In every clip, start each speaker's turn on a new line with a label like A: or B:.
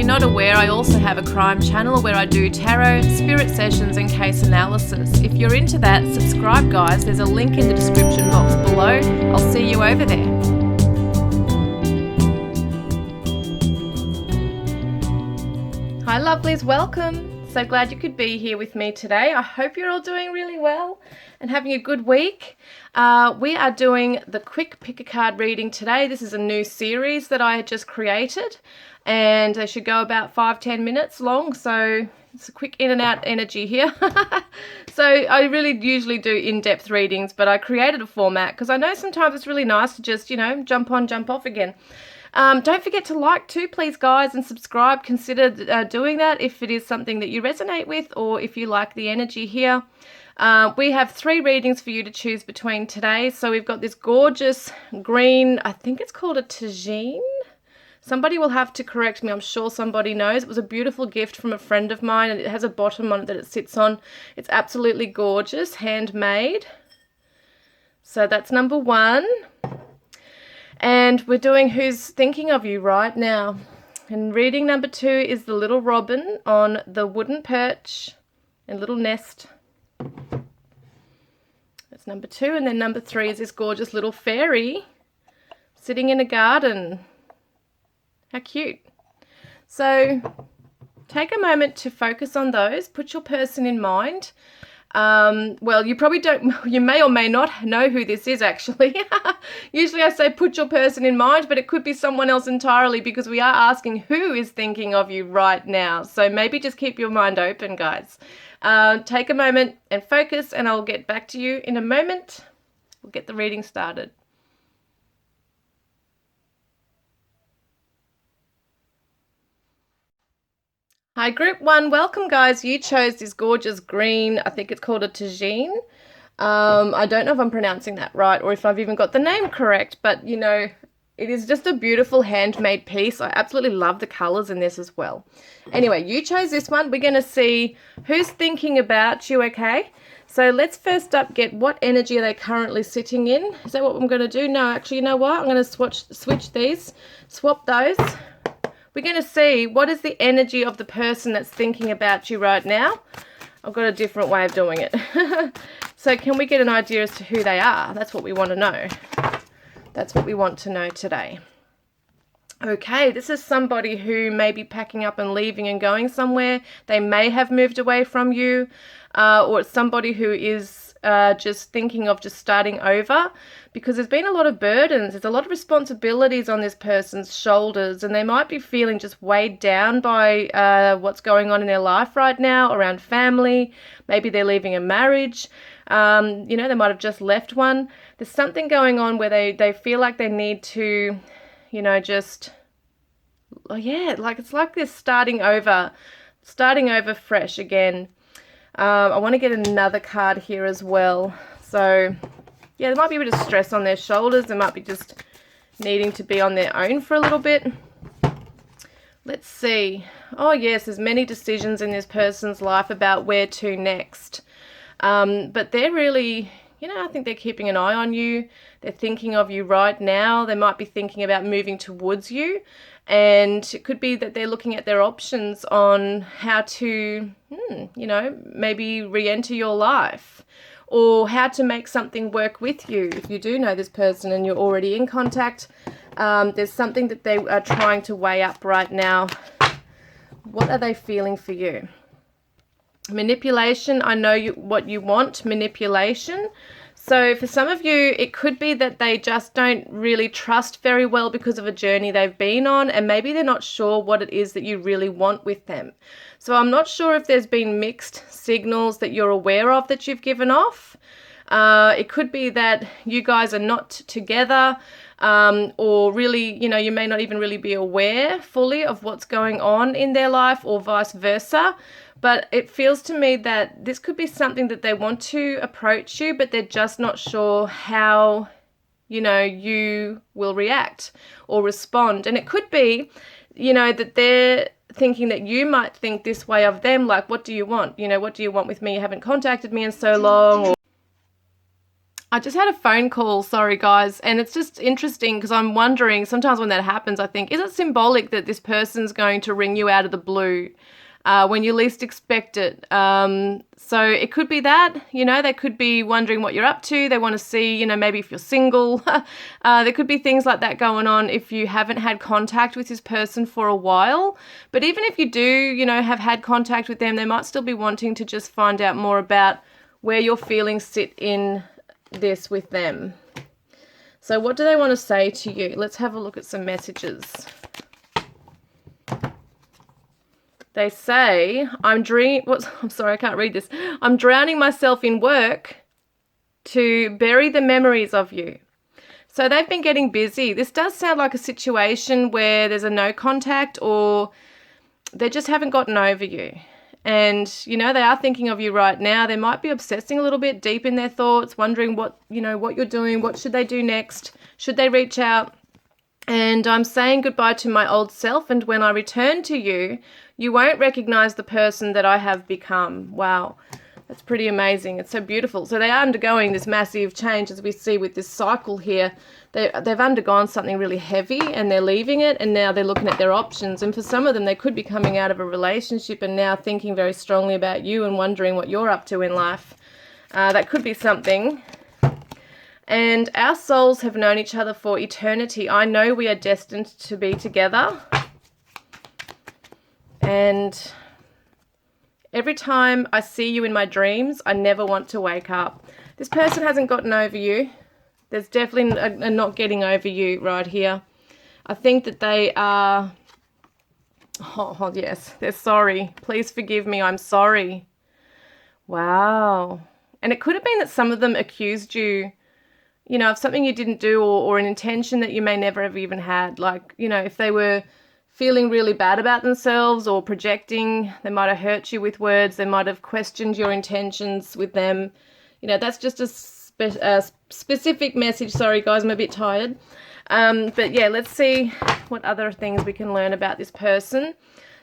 A: not aware, I also have a crime channel where I do tarot, spirit sessions and case analysis. If you're into that, subscribe guys, there's a link in the description box below. I'll see you over there. Hi lovelies, welcome. So glad you could be here with me today. I hope you're all doing really well and having a good week. We are doing the quick pick a card reading today. This is a new series that I just created and they should go about 5-10 minutes long, so it's a quick in and out energy here. So I really usually do in-depth readings, but I created a format because I know sometimes it's really nice to just, jump on, jump off again. Don't forget to like too, please guys, and subscribe. Consider doing that if it is something that you resonate with or if you like the energy here. We have 3 readings for you to choose between today. So we've got this gorgeous green, I think it's called a tagine. Somebody will have to correct me. I'm sure somebody knows. It was a beautiful gift from a friend of mine and it has a bottom on it that it sits on. It's absolutely gorgeous, handmade. So that's number 1. And we're doing Who's Thinking of You right now. And reading number 2 is the little robin on the wooden perch and little nest. That's number 2. And then number 3 is this gorgeous little fairy sitting in a garden. How cute. So take a moment to focus on those. Put your person in mind. Well, you probably don't, you may or may not know who this is actually. Usually I say put your person in mind, but it could be someone else entirely because we are asking who is thinking of you right now. So maybe just keep your mind open, guys. Take a moment and focus and I'll get back to you in a moment. We'll get the reading started. Hi group 1, welcome guys. You chose this gorgeous green, I think it's called a tagine. I don't know if I'm pronouncing that right or if I've even got the name correct, but it is just a beautiful handmade piece. I absolutely love the colors in this as well. Anyway, you chose this one. We're going to see who's thinking about you, okay? So let's first up get what energy are they currently sitting in. Is that what I'm going to do? No, actually, you know what? I'm going to switch these, swap those. We're going to see what is the energy of the person that's thinking about you right now. I've got a different way of doing it. So can we get an idea as to who they are? That's what we want to know. That's what we want to know today. Okay, this is somebody who may be packing up and leaving and going somewhere. They may have moved away from you, or it's somebody who is just thinking of just starting over because there's been a lot of burdens. There's a lot of responsibilities on this person's shoulders and they might be feeling just weighed down by what's going on in their life right now around family. Maybe they're leaving a marriage. They might have just left one. There's something going on where they feel like they need to, it's like they're starting over fresh again. I want to get another card here as well. So, yeah, there might be a bit of stress on their shoulders. They might be just needing to be on their own for a little bit. Let's see. Oh, yes, there's many decisions in this person's life about where to next. But they're really, I think they're keeping an eye on you. They're thinking of you right now. They might be thinking about moving towards you. And it could be that they're looking at their options on how to, maybe re-enter your life or how to make something work with you. If you do know this person and you're already in contact, there's something that they are trying to weigh up right now. What are they feeling for you? Manipulation, I know what you want, manipulation. So for some of you, it could be that they just don't really trust very well because of a journey they've been on, and maybe they're not sure what it is that you really want with them. So I'm not sure if there's been mixed signals that you're aware of that you've given off. It could be that you guys are not together, or really, you may not even really be aware fully of what's going on in their life or vice versa. But it feels to me that this could be something that they want to approach you, but they're just not sure how, you will react or respond. And it could be, that they're thinking that you might think this way of them, like, what do you want? What do you want with me? You haven't contacted me in so long. I just had a phone call, sorry guys, and it's just interesting because I'm wondering, sometimes when that happens, I think, is it symbolic that this person's going to ring you out of the blue when you least expect it? So it could be that, you know, they could be wondering what you're up to. They want to see, you know, maybe if you're single. There could be things like that going on if you haven't had contact with this person for a while. But even if you do, you know, have had contact with them, they might still be wanting to just find out more about where your feelings sit in this with them. So what do they want to say to you? Let's have a look at some messages. They say, I'm sorry, I can't read this. I'm drowning myself in work to bury the memories of you. So they've been getting busy. This does sound like a situation where there's a no contact, or they just haven't gotten over you. And, you know, they are thinking of you right now. They might be obsessing a little bit deep in their thoughts, wondering what, you know, what you're doing, what should they do next? Should they reach out? And I'm saying goodbye to my old self, and when I return to you, you won't recognize the person that I have become. Wow, that's pretty amazing. It's so beautiful. So they are undergoing this massive change, as we see with this cycle here. They've undergone something really heavy and they're leaving it, and now they're looking at their options. And for some of them, they could be coming out of a relationship and now thinking very strongly about you and wondering what you're up to in life. That could be something. And our souls have known each other for eternity. I know we are destined to be together. And every time I see you in my dreams, I never want to wake up. This person hasn't gotten over you. There's definitely a not getting over you right here. I think that they are, oh yes, they're sorry. Please forgive me, I'm sorry. Wow. And it could have been that some of them accused you, you know, of something you didn't do, or an intention that you may never have even had. Like, you know, if they were feeling really bad about themselves or projecting, they might have hurt you with words. They might have questioned your intentions with them. You know, that's just a specific message. Sorry, guys, I'm a bit tired. But yeah, let's see what other things we can learn about this person.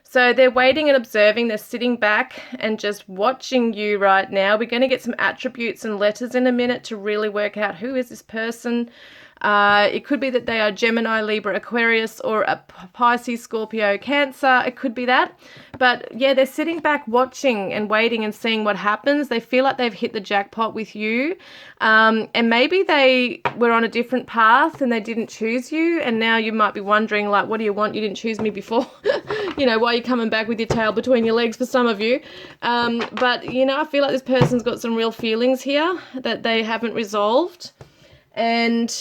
A: So they're waiting and observing. They're sitting back and just watching you right now. We're going to get some attributes and letters in a minute to really work out who is this person. It could be that they are Gemini, Libra, Aquarius, or a Pisces, Scorpio, Cancer. It could be that. But yeah, they're sitting back watching and waiting and seeing what happens. They feel like they've hit the jackpot with you. And maybe they were on a different path and they didn't choose you. And now you might be wondering, like, what do you want? You didn't choose me before. You know, why are you coming back with your tail between your legs for some of you? But, you know, I feel like this person's got some real feelings here that they haven't resolved. And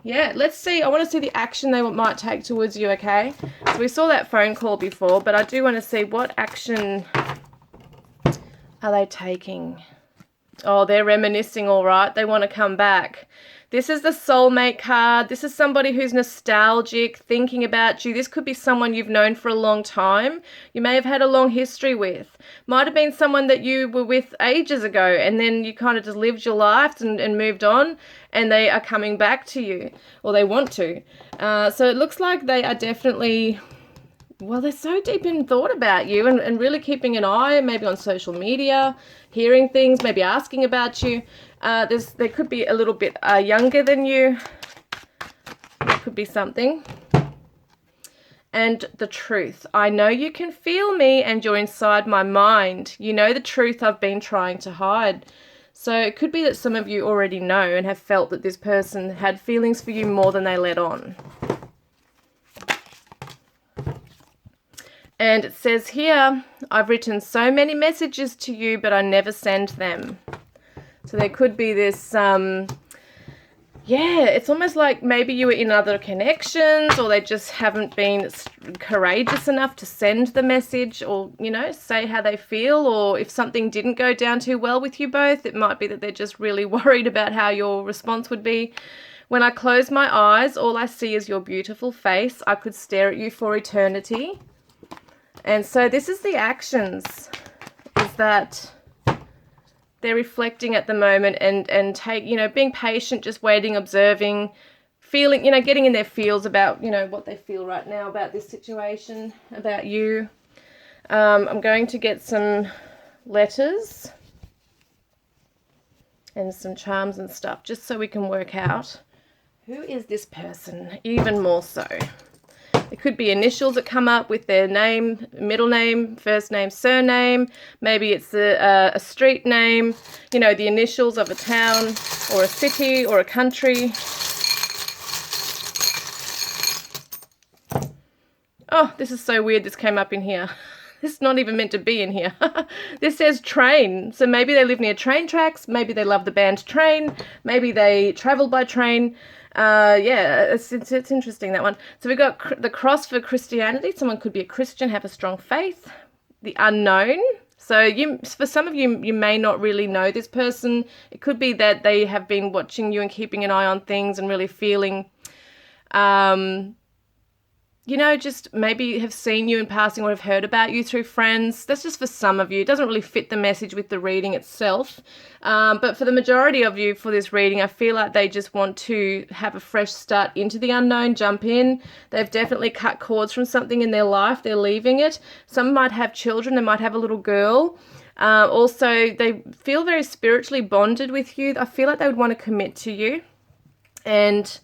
A: yeah, let's see. I want to see the action they might take towards you, okay? So we saw that phone call before, but I do want to see what action are they taking. Oh, they're reminiscing, all right. They want to come back. This is the soulmate card. This is somebody who's nostalgic, thinking about you. This could be someone you've known for a long time. You may have had a long history with. Might have been someone that you were with ages ago, and then you kind of just lived your life and moved on, and they are coming back to you, or they want to. So it looks like they are definitely, well, they're so deep in thought about you and really keeping an eye, maybe on social media, hearing things, maybe asking about you. They could be a little bit younger than you. That could be something. And the truth. I know you can feel me and you're inside my mind. You know the truth I've been trying to hide. So it could be that some of you already know and have felt that this person had feelings for you more than they let on. And it says here, I've written so many messages to you, but I never send them. So there could be this, yeah, it's almost like maybe you were in other connections, or they just haven't been courageous enough to send the message, or, you know, say how they feel. Or if something didn't go down too well with you both, it might be that they're just really worried about how your response would be. When I close my eyes, all I see is your beautiful face. I could stare at you for eternity. And so this is the actions, is that they're reflecting at the moment and being patient, just waiting, observing, feeling, getting in their feels about, what they feel right now about this situation, about you. I'm going to get some letters and some charms and stuff, just so we can work out who is this person even more so. It could be initials that come up with their name, middle name, first name, surname. Maybe it's a street name, you know, the initials of a town or a city or a country. Oh, this is so weird. This came up in here. This is not even meant to be in here. This says train. So maybe they live near train tracks. Maybe they love the band Train. Maybe they travel by train. Yeah, it's interesting, that one. So we've got the cross for Christianity. Someone could be a Christian, have a strong faith. The unknown. So for some of you, you may not really know this person. It could be that they have been watching you and keeping an eye on things and really feeling, you know, just maybe have seen you in passing or have heard about you through friends. That's just for some of you. It doesn't really fit the message with the reading itself. But for the majority of you for this reading, I feel like they just want to have a fresh start into the unknown, jump in. They've definitely cut cords from something in their life. They're leaving it. Some might have children. They might have a little girl. Also, they feel very spiritually bonded with you. I feel like they would want to commit to you. And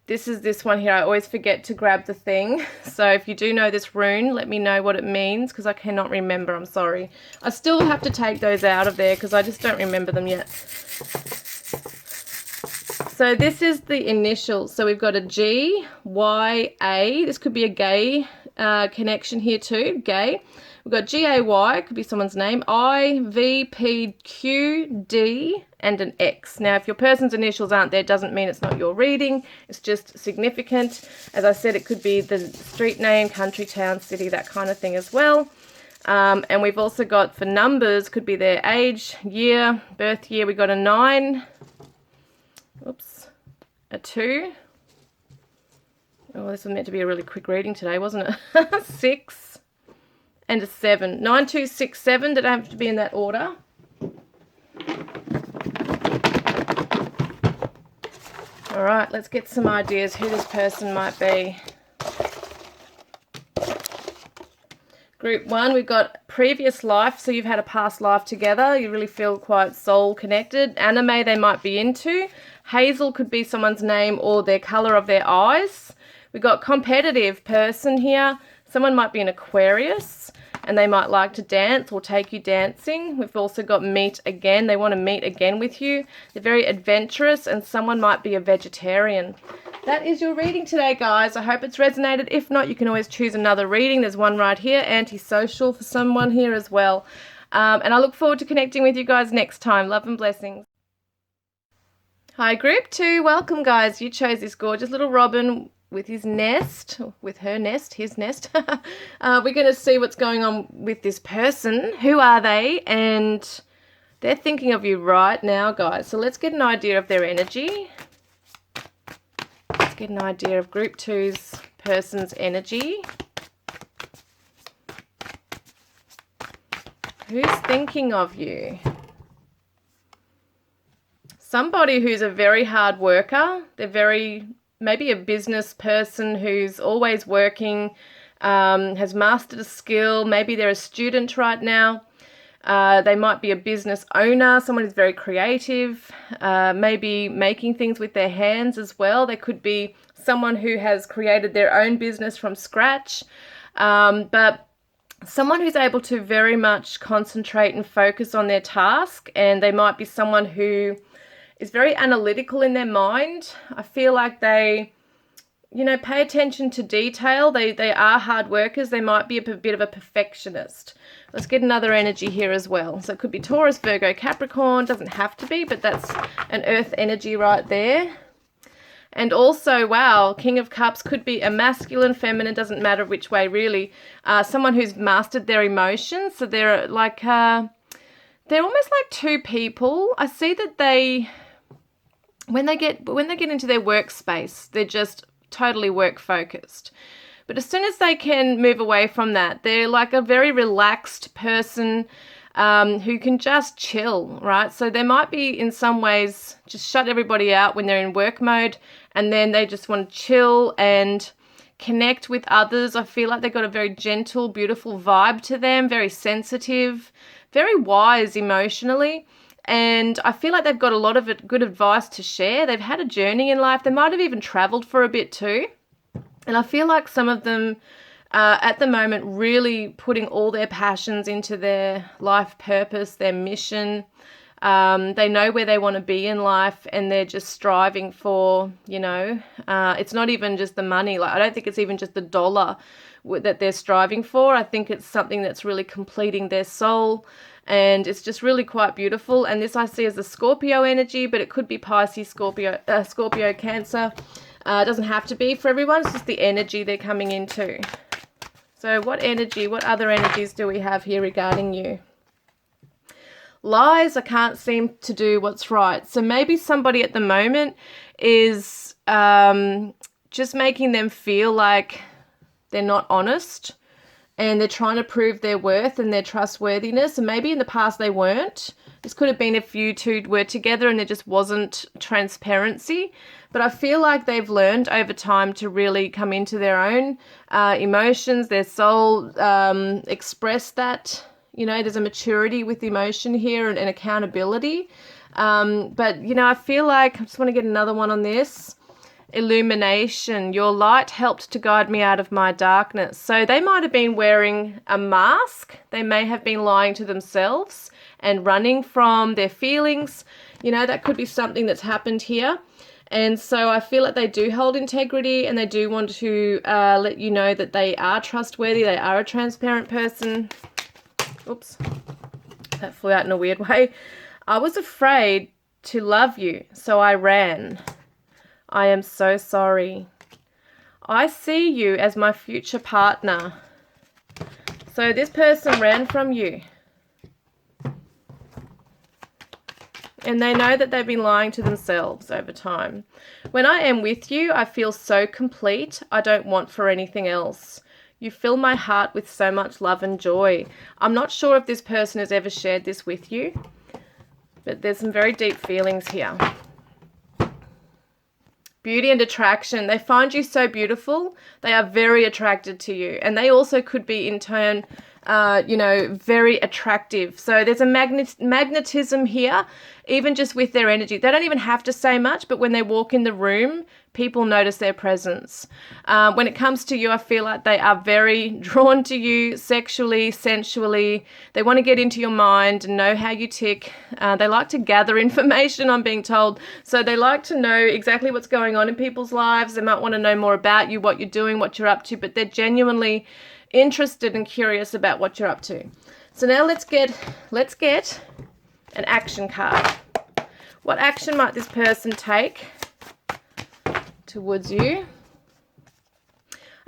A: this is this one here. I always forget to grab the thing. So if you do know this rune, let me know what it means, because I cannot remember. I'm sorry. I still have to take those out of there because I just don't remember them yet. So this is the initials. So we've got a G, Y, A. This could be a gay connection here too, gay. We've got G-A-Y, could be someone's name, I, V, P, Q, D, and an X. Now, if your person's initials aren't there, doesn't mean it's not your reading. It's just significant. As I said, it could be the street name, country, town, city, that kind of thing as well. And we've also got, for numbers, could be their age, year, birth year. We got a 9, oops, a 2. Oh, this was meant to be a really quick reading today, wasn't it? 6. And a 7. 9, 2, 6, 7. Did I have to be in that order? All right, let's get some ideas who this person might be. Group 1, we've got previous life. So you've had a past life together. You really feel quite soul connected. Anime they might be into. Hazel could be someone's name or their colour of their eyes. We've got competitive person here. Someone might be an Aquarius and they might like to dance or take you dancing. We've also got meet again. They want to meet again with you. They're very adventurous, and someone might be a vegetarian. That is your reading today, guys. I hope it's resonated. If not, you can always choose another reading. There's one right here, antisocial, for someone here as well. And I look forward to connecting with you guys next time. Love and blessings. Hi, group 2. Welcome, guys. You chose this gorgeous little robin with his nest, with her nest, his nest. We're going to see what's going on with this person. Who are they? And they're thinking of you right now, guys. So let's get an idea of their energy. Let's get an idea of group 2's person's energy. Who's thinking of you? Somebody who's a very hard worker. They're maybe a business person who's always working, has mastered a skill. Maybe they're a student right now. They might be a business owner, someone who's very creative, maybe making things with their hands as well. They could be someone who has created their own business from scratch, but someone who's able to very much concentrate and focus on their task. And they might be someone who is very analytical in their mind. I feel like they, pay attention to detail. They are hard workers. They might be a bit of a perfectionist. Let's get another energy here as well. So it could be Taurus, Virgo, Capricorn. Doesn't have to be, but that's an earth energy right there. And also, wow, King of Cups could be a masculine, feminine, doesn't matter which way really. Someone who's mastered their emotions. So they're like, they're almost like two people. I see that when they get into their workspace, they're just totally work focused. But as soon as they can move away from that, they're like a very relaxed person who can just chill, right? So they might be in some ways just shut everybody out when they're in work mode, and then they just want to chill and connect with others. I feel like they've got a very gentle, beautiful vibe to them, very sensitive, very wise emotionally. And I feel like they've got a lot of good advice to share. They've had a journey in life. They might have even traveled for a bit too. And I feel like some of them at the moment really putting all their passions into their life purpose, their mission. They know where they want to be in life, and they're just striving for, it's not even just the money. Like, I don't think it's even just the dollar that they're striving for. I think it's something that's really completing their soul, and it's just really quite beautiful. And this I see as the Scorpio energy, but it could be Pisces, Scorpio, Cancer. It doesn't have to be for everyone. It's just the energy they're coming into. So what other energies do we have here regarding you? Lies, I can't seem to do what's right. So maybe somebody at the moment is just making them feel like they're not honest, and they're trying to prove their worth and their trustworthiness. And maybe in the past they weren't. This could have been if you two were together and there just wasn't transparency. But I feel like they've learned over time to really come into their own emotions, their soul, express that. There's a maturity with emotion here and accountability. But, I feel like, I just want to get another one on this. Illumination. Your light helped to guide me out of my darkness. So they might have been wearing a mask. They may have been lying to themselves and running from their feelings. That could be something that's happened here. And so I feel like they do hold integrity, and they do want to let you know that they are trustworthy. They are a transparent person. Oops, that flew out in a weird way. I was afraid to love you, so I ran. I am so sorry. I see you as my future partner. So this person ran from you. And they know that they've been lying to themselves over time. When I am with you, I feel so complete. I don't want for anything else. You fill my heart with so much love and joy. I'm not sure if this person has ever shared this with you, but there's some very deep feelings here. Beauty and attraction. They find you so beautiful. They are very attracted to you. And they also could be in turn, very attractive. So there's a magnetism here, even just with their energy. They don't even have to say much, but when they walk in the room, people notice their presence. When it comes to you, I feel like they are very drawn to you sexually, sensually. They want to get into your mind and know how you tick. They like to gather information, I'm being told. So they like to know exactly what's going on in people's lives. They might want to know more about you, what you're doing, what you're up to, but they're genuinely interested and curious about what you're up to. So now let's get an action card. What action might this person take towards you?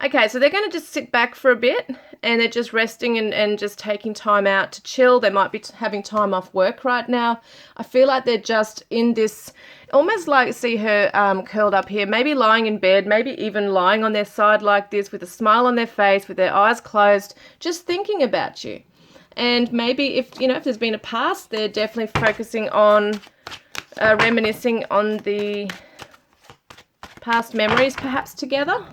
A: Okay, so they're going to just sit back for a bit, and they're just resting and just taking time out to chill. They might be having time off work right now. I feel like they're just in this, almost like, see her curled up here, maybe lying in bed, maybe even lying on their side like this with a smile on their face, with their eyes closed, just thinking about you. And maybe if there's been a past, they're definitely focusing on reminiscing on the past memories perhaps together.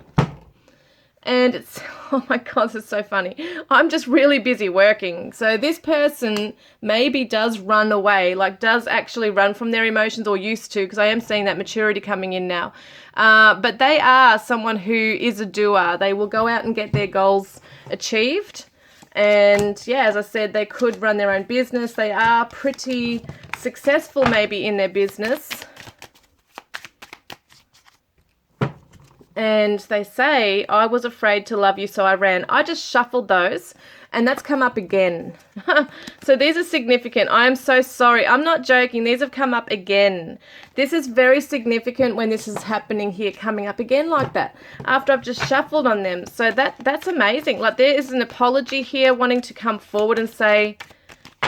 A: And it's, oh my God, this is so funny. I'm just really busy working. So this person maybe does run away, like does actually run from their emotions, or used to, because I am seeing that maturity coming in now. But they are someone who is a doer. They will go out and get their goals achieved. And yeah, as I said, they could run their own business. They are pretty successful maybe in their business. And they say, I was afraid to love you, so I ran. I just shuffled those, and that's come up again. So these are significant. I am so sorry. I'm not joking. These have come up again. This is very significant when this is happening here, coming up again like that, after I've just shuffled on them. So that's amazing. Like, there is an apology here, wanting to come forward and say,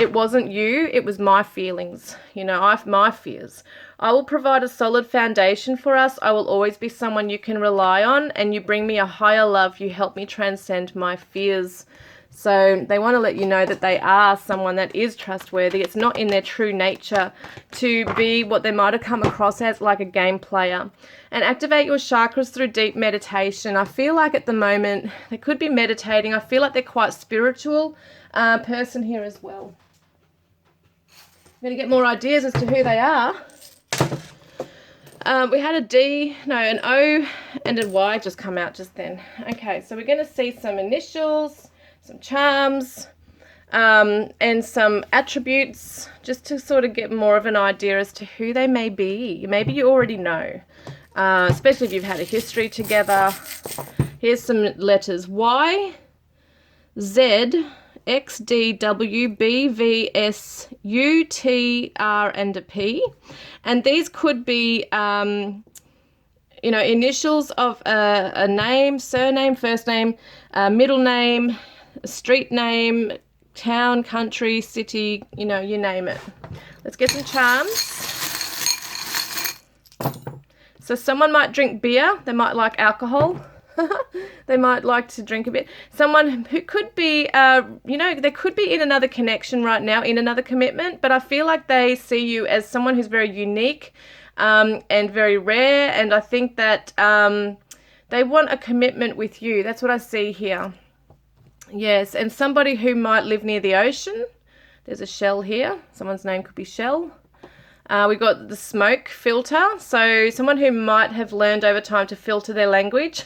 A: it wasn't you, it was my feelings. My fears. I will provide a solid foundation for us. I will always be someone you can rely on, and you bring me a higher love. You help me transcend my fears. So they want to let you know that they are someone that is trustworthy. It's not in their true nature to be what they might have come across as, like a game player. And activate your chakras through deep meditation. I feel like at the moment they could be meditating. I feel like they're quite spiritual person here as well. going to get more ideas as to who they are. We had an O and a Y just come out just then. Okay, so we're going to see some initials, some charms, and some attributes, just to sort of get more of an idea as to who they may be. Maybe you already know, especially if you've had a history together. Here's some letters: Y, Z, X, D, W, B, V, S, U, T, R, and a P. And these could be, initials of a name, surname, first name, middle name, street name, town, country, city, you name it. Let's get some charms. So someone might drink beer. They might like alcohol. They might like to drink a bit. Someone who could be, they could be in another connection right now, in another commitment, but I feel like they see you as someone who's very unique and very rare, and I think that they want a commitment with you. That's what I see here. Yes, and somebody who might live near the ocean. There's a Shell here. Someone's name could be Shell. We got the smoke filter, so someone who might have learned over time to filter their language.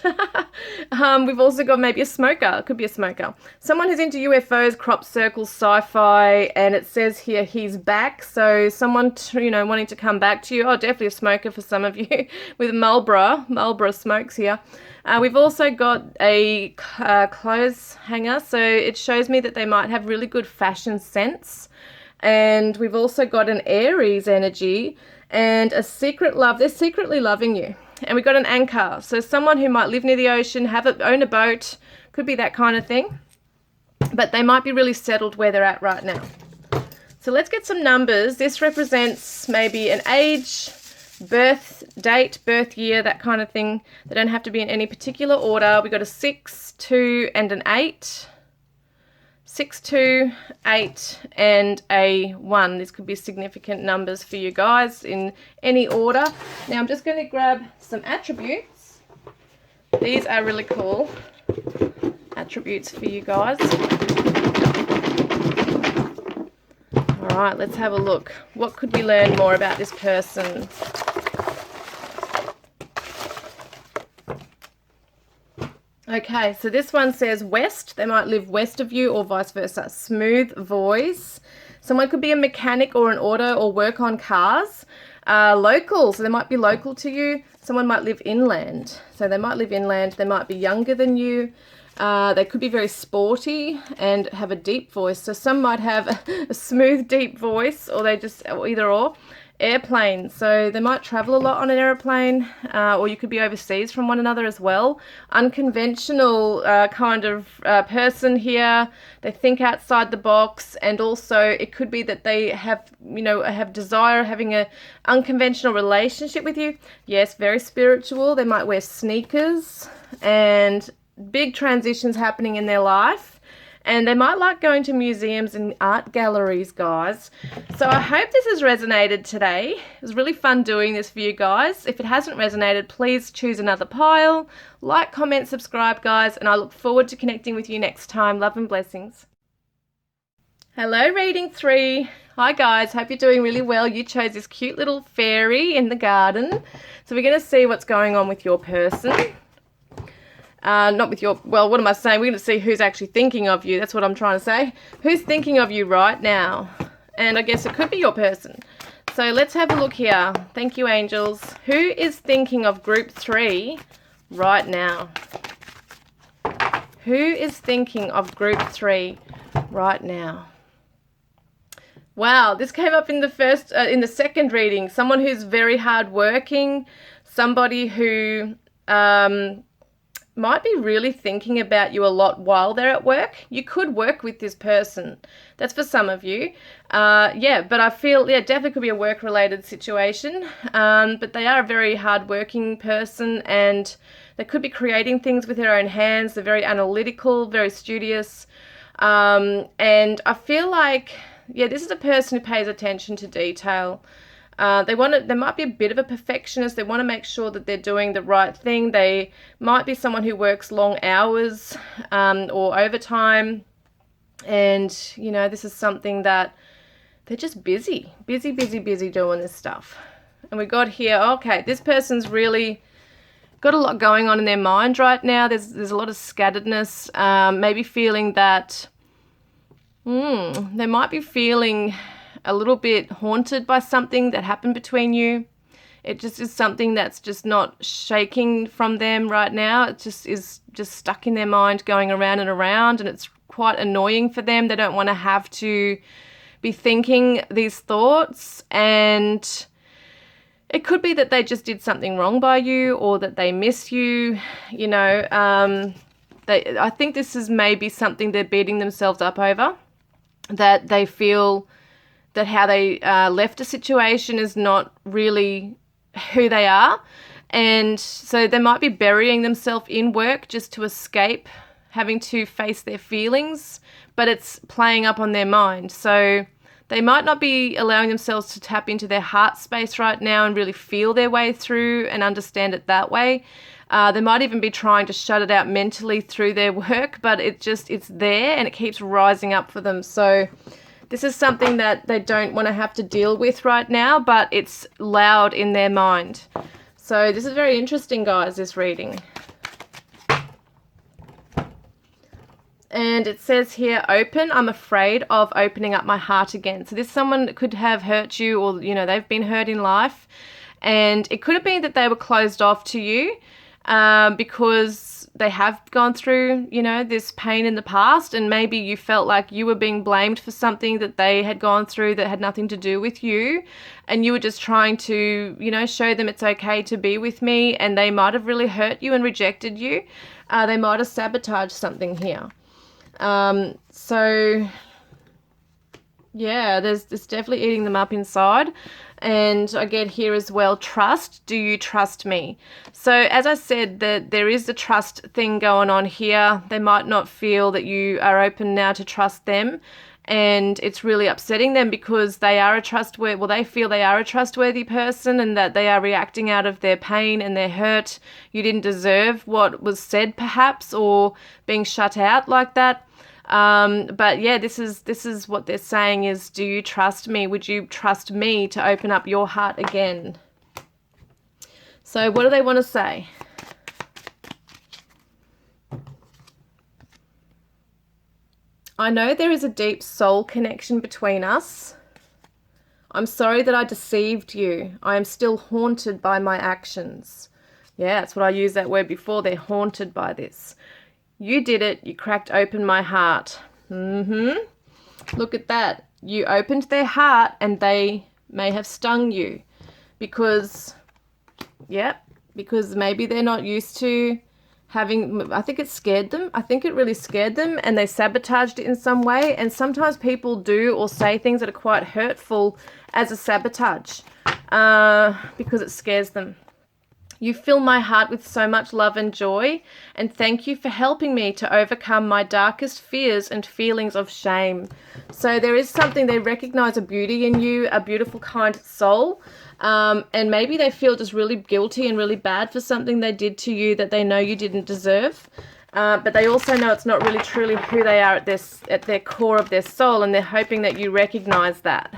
A: We've also got maybe a smoker. It could be a smoker. Someone who's into UFOs, crop circles, sci-fi, and it says here he's back. So someone, wanting to come back to you. Oh, definitely a smoker for some of you with Marlboro smokes here. We've also got a clothes hanger, so it shows me that they might have really good fashion sense. And we've also got an Aries energy and a secret love. They're secretly loving you. And we've got an anchor. So someone who might live near the ocean, own a boat, could be that kind of thing. But they might be really settled where they're at right now. So let's get some numbers. This represents maybe an age, birth date, birth year, that kind of thing. They don't have to be in any particular order. We've got a 6, 2, and an 8. 6, 2, 8, and a 1. This could be significant numbers for you guys in any order. Now I'm just going to grab some attributes. These are really cool attributes for you guys. All right, let's have a look. What could we learn more about this person? Okay, so this one says west. They might live west of you or vice versa. Smooth voice. Someone could be a mechanic or an auto or work on cars. Local, so they might be local to you. Someone might live inland. So they might live inland. They might be younger than you. They could be very sporty and have a deep voice. So some might have a smooth, deep voice, or either or. Airplane, so they might travel a lot on an airplane, or you could be overseas from one another as well. Unconventional kind of person here. They think outside the box, and also it could be that they have desire having a unconventional relationship with you. Yes, very spiritual. They might wear sneakers, and big transitions happening in their life. And they might like going to museums and art galleries, guys. So I hope this has resonated today. It was really fun doing this for you guys. If it hasn't resonated, please choose another pile. Like, comment, subscribe, guys. And I look forward to connecting with you next time. Love and blessings. Hello, reading 3. Hi, guys. Hope you're doing really well. You chose this cute little fairy in the garden. So we're going to see what's going on with your person. Not with your, well, what am I saying? We're going to see who's actually thinking of you. That's what I'm trying to say. Who's thinking of you right now? And I guess it could be your person. So let's have a look here. Thank you, angels. Who is thinking of group 3 right now? Who is thinking of group 3 right now? Wow, this came up in the second reading. Someone who's very hardworking, somebody who might be really thinking about you a lot while they're at work. You could work with this person. That's for some of you. But I feel, definitely could be a work-related situation. But they are a very hardworking person, and they could be creating things with their own hands. They're very analytical, very studious. And I feel like, this is a person who pays attention to detail. They might be a bit of a perfectionist. They want to make sure that they're doing the right thing. They might be someone who works long hours or overtime. And, this is something that they're just busy doing this stuff. And we got here, okay, this person's really got a lot going on in their mind right now. There's a lot of scatteredness, maybe feeling that they might be feeling a little bit haunted by something that happened between you. It just is something that's just not shaking from them right now. It just is just stuck in their mind, going around and around, and it's quite annoying for them. They don't want to have to be thinking these thoughts, and it could be that they just did something wrong by you, or that they miss you, you know. I think this is maybe something they're beating themselves up over, that they feel that how they left a situation is not really who they are. And so they might be burying themselves in work just to escape having to face their feelings, but it's playing up on their mind. So they might not be allowing themselves to tap into their heart space right now and really feel their way through and understand it that way. They might even be trying to shut it out mentally through their work, but it's there and it keeps rising up for them. So this is something that they don't want to have to deal with right now, but it's loud in their mind. So this is very interesting, guys, this reading. And it says here, open. I'm afraid of opening up my heart again. So this someone could have hurt you, or, you know, they've been hurt in life. And it could have been that they were closed off to you because they have gone through, you know, this pain in the past. And maybe you felt like you were being blamed for something that they had gone through that had nothing to do with you. And you were just trying to, you know, show them it's okay to be with me. And they might have really hurt you and rejected you. They might have sabotaged something here. So yeah, there's definitely eating them up inside. And I get here as well, trust. Do you trust me? So as I said, that there is a trust thing going on here. They might not feel that you are open now to trust them. And it's really upsetting them because they feel they are a trustworthy person, and that they are reacting out of their pain and their hurt. You didn't deserve what was said, perhaps, or being shut out like that. But yeah, this is what they're saying is, do you trust me? Would you trust me to open up your heart again? So what do they want to say? I know there is a deep soul connection between us. I'm sorry that I deceived you. I am still haunted by my actions. Yeah, that's what I used that word before. They're haunted by this. You did it. You cracked open my heart. Look at that. You opened their heart and they may have stung you because maybe they're not used to having, I think it scared them. I think it really scared them and they sabotaged it in some way. And sometimes people do or say things that are quite hurtful as a sabotage because it scares them. You fill my heart with so much love and joy, and thank you for helping me to overcome my darkest fears and feelings of shame. So there is something, they recognize a beauty in you, a beautiful, kind soul, and maybe they feel just really guilty and really bad for something they did to you that they know you didn't deserve. But they also know it's not really truly who they are at their core of their soul, and they're hoping that you recognize that.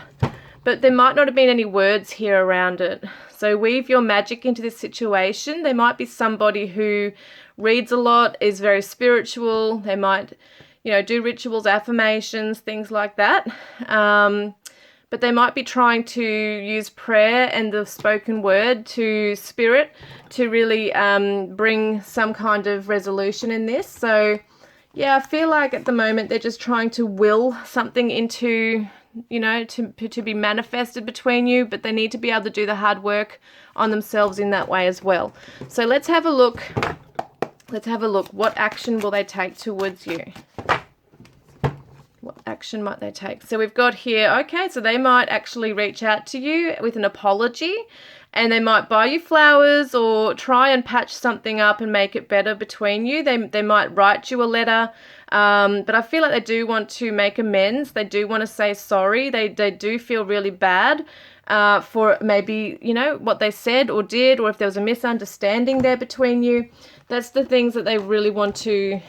A: But there might not have been any words here around it. So weave your magic into this situation. They might be somebody who reads a lot, is very spiritual. They might, you know, do rituals, affirmations, things like that. But they might be trying to use prayer and the spoken word to spirit to really bring some kind of resolution in this. So yeah, I feel like at the moment they're just trying to will something into, you know, to be manifested between you, but they need to be able to do the hard work on themselves in that way as well. So let's have a look. What action will they take towards you? What action might they take? So we've got here, okay, so they might actually reach out to you with an apology, and they might buy you flowers or try and patch something up and make it better between you. They might write you a letter, but I feel like they do want to make amends. They do want to say sorry. They do feel really bad for maybe, you know, what they said or did, or if there was a misunderstanding there between you. That's the things that they really want to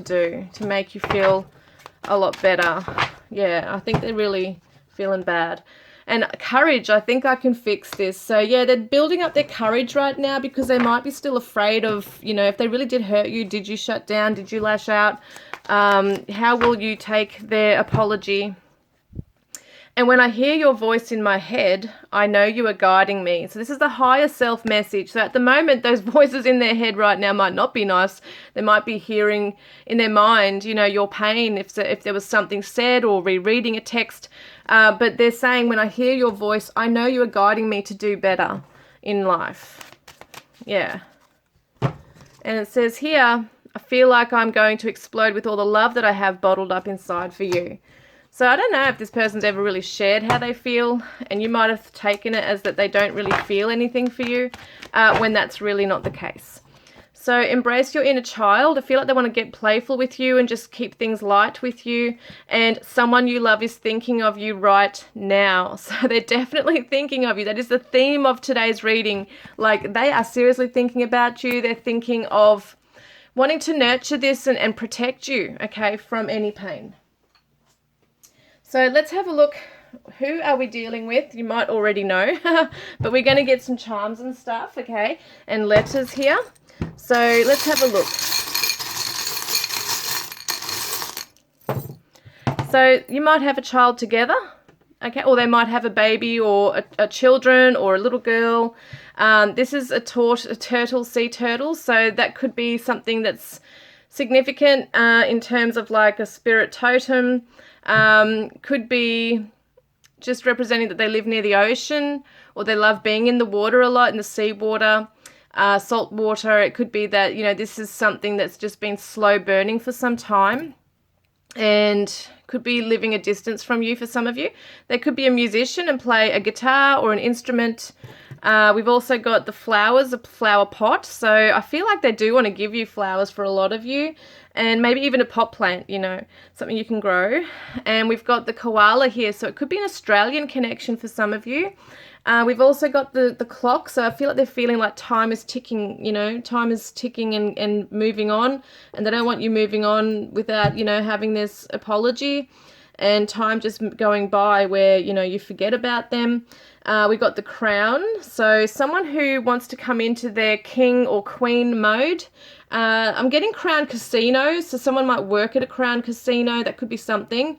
A: do to make you feel a lot better. Yeah, I think they really feeling bad. And courage, I think I can fix this. So yeah, they're building up their courage right now because they might be still afraid of, you know, if they really did hurt you, did you shut down? Did you lash out? How will you take their apology? And when I hear your voice in my head, I know you are guiding me. So this is the higher self message. So at the moment, those voices in their head right now might not be nice. They might be hearing in their mind, you know, your pain if there was something said or rereading a text. But they're saying, when I hear your voice, I know you are guiding me to do better in life. Yeah. And it says here, I feel like I'm going to explode with all the love that I have bottled up inside for you. So I don't know if this person's ever really shared how they feel, and you might have taken it as that they don't really feel anything for you, when that's really not the case. So embrace your inner child. I feel like they want to get playful with you and just keep things light with you. And someone you love is thinking of you right now. So they're definitely thinking of you. That is the theme of today's reading. Like, they are seriously thinking about you. They're thinking of wanting to nurture this and protect you, okay, from any pain. So let's have a look. Who are we dealing with? You might already know, but we're going to get some charms and stuff, okay, and letters here. So let's have a look. So you might have a child together, okay, or they might have a baby or a children or a little girl. This is a turtle, sea turtle, so that could be something that's significant in terms of like a spirit totem. Could be just representing that they live near the ocean, or they love being in the water a lot, in the seawater, salt water. It could be that, you know, this is something that's just been slow burning for some time, and could be living a distance from you for some of you. They could be a musician and play a guitar or an instrument. We've also got the flowers, a flower pot. So I feel like they do want to give you flowers for a lot of you, and maybe even a pot plant, you know, something you can grow. And we've got the koala here. So it could be an Australian connection for some of you. We've also got the clock. So I feel like they're feeling like time is ticking, you know, time is ticking and moving on. And they don't want you moving on without, you know, having this apology and time just going by where, you know, you forget about them. We got the crown. So someone who wants to come into their king or queen mode. I'm getting crown casino. So someone might work at a crown casino. That could be something.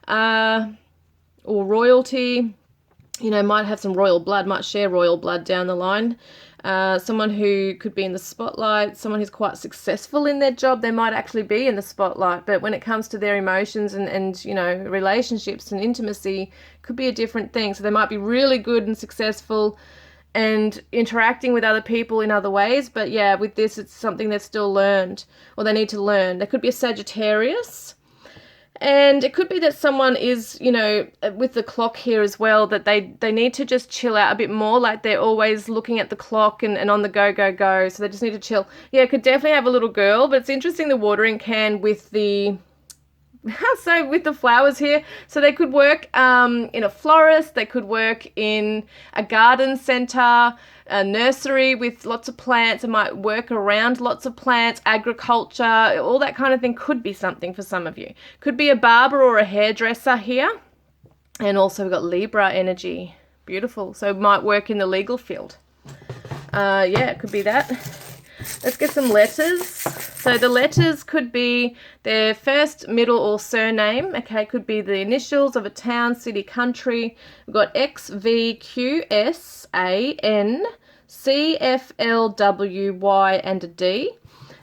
A: Or royalty. You know, might have some royal blood, might share royal blood down the line. Someone who could be in the spotlight, someone who's quite successful in their job, they might actually be in the spotlight. But when it comes to their emotions and you know, relationships and intimacy, could be a different thing. So they might be really good and successful and interacting with other people in other ways. But yeah, with this, it's something they've still learned, or they need to learn. There could be a Sagittarius. And it could be that someone is, you know, with the clock here as well, that they need to just chill out a bit more. Like they're always looking at the clock and on the go. So they just need to chill. Yeah, it could definitely have a little girl, but it's interesting the watering can with the... So with the flowers here, so they could work in a florist, they could work in a garden center, a nursery with lots of plants. It might work around lots of plants, agriculture, all that kind of thing could be something for some of you. Could be a barber or a hairdresser here. And also we've got Libra energy. Beautiful. So it might work in the legal field. Yeah, it could be that. Let's get some letters. So the letters could be their first, middle, or surname. Okay, could be the initials of a town, city, country. We've got X, V, Q, S, A, N, C, F, L, W, Y, and a D.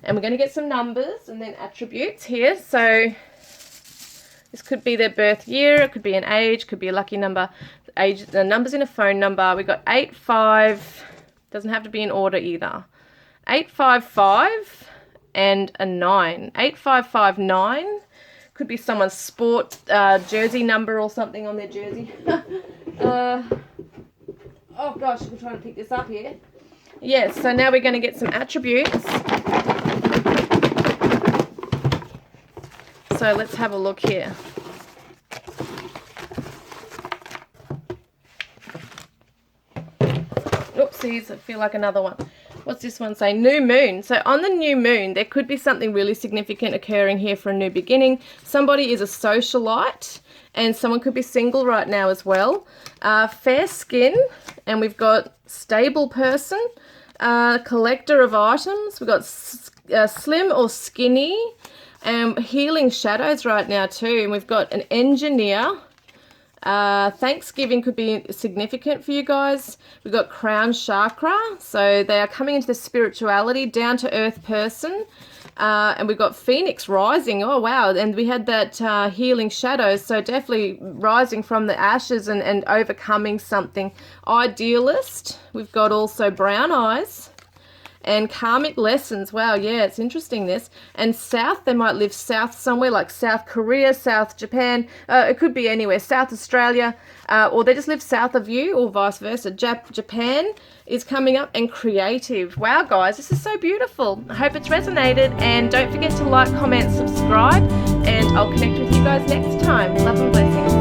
A: And we're going to get some numbers and then attributes here. So this could be their birth year. It could be an age. Could be a lucky number. Age, the numbers in a phone number. We've got 8, 5. Doesn't have to be in order either. 855 and a 9. 8559 could be someone's sport jersey number or something on their jersey. Oh gosh, I'm trying to pick this up here. Yes, so now we're going to get some attributes. So let's have a look here. Oopsies, I feel like another one. What's this one say? New moon. So on the new moon, there could be something really significant occurring here for a new beginning. Somebody is a socialite, and someone could be single right now as well. Fair skin, and we've got stable person, collector of items. We've got slim or skinny, and healing shadows right now too. And we've got an engineer. Thanksgiving could be significant for you guys. We've got crown chakra, so they are coming into the spirituality, down to earth person. And we've got Phoenix rising. Oh wow, and we had that healing shadows, so definitely rising from the ashes and overcoming something. Idealist. We've got also brown eyes. And karmic lessons. Wow, yeah, it's interesting this. And south, they might live south somewhere, like South Korea, South Japan. It could be anywhere. South Australia, or they just live south of you, or vice versa. Japan is coming up, and creative. Wow, guys, this is so beautiful. I hope it's resonated, and don't forget to like, comment, subscribe, and I'll connect with you guys next time. Love and blessings.